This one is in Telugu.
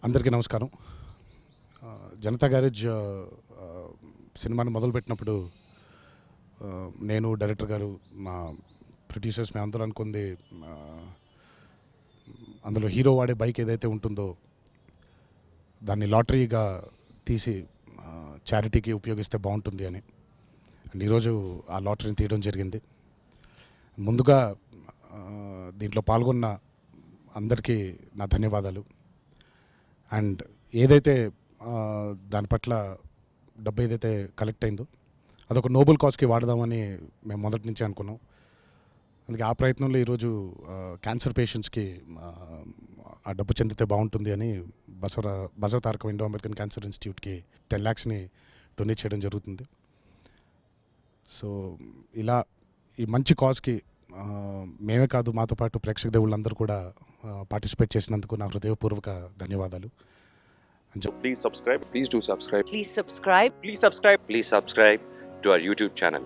అందరికీ నమస్కారం. జనతా గ్యారేజ్ సినిమాని మొదలుపెట్టినప్పుడు నేను, డైరెక్టర్ గారు, మా ప్రొడ్యూసర్స్ మేము అందరూ అనుకుంది అందులో హీరో వాడే బైక్ ఏదైతే ఉంటుందో దాన్ని లాటరీగా తీసి చారిటీకి ఉపయోగిస్తే బాగుంటుంది అని. అండ్ ఈరోజు ఆ లాటరీని తీయడం జరిగింది. ముందుగా దీంట్లో పాల్గొన్న అందరికీ నా ధన్యవాదాలు. అండ్ ఏదైతే దాని పట్ల డబ్బు ఏదైతే కలెక్ట్ అయిందో అదొక నోబెల్ కాజ్కి వాడదామని మేము మొదటి నుంచి అనుకున్నాం. అందుకే ఆ ప్రయత్నంలో ఈరోజు క్యాన్సర్ పేషెంట్స్కి ఆ డబ్బు చెందితే బాగుంటుంది అని Basava Tarakam Indo American cancer ఇన్స్టిట్యూట్కి 10 lakhsని డొనేట్ చేయడం జరుగుతుంది. సో ఇలా ఈ మంచి కాజ్కి మేమే కాదు, మాతో పాటు ప్రేక్షక దేవుళ్ళందరూ కూడా పార్టిసిపేట్ చేసినందుకు నా హృదయపూర్వక ధన్యవాదాలు. Please subscribe. Please do subscribe. Please subscribe. Please subscribe. Please subscribe to our YouTube channel.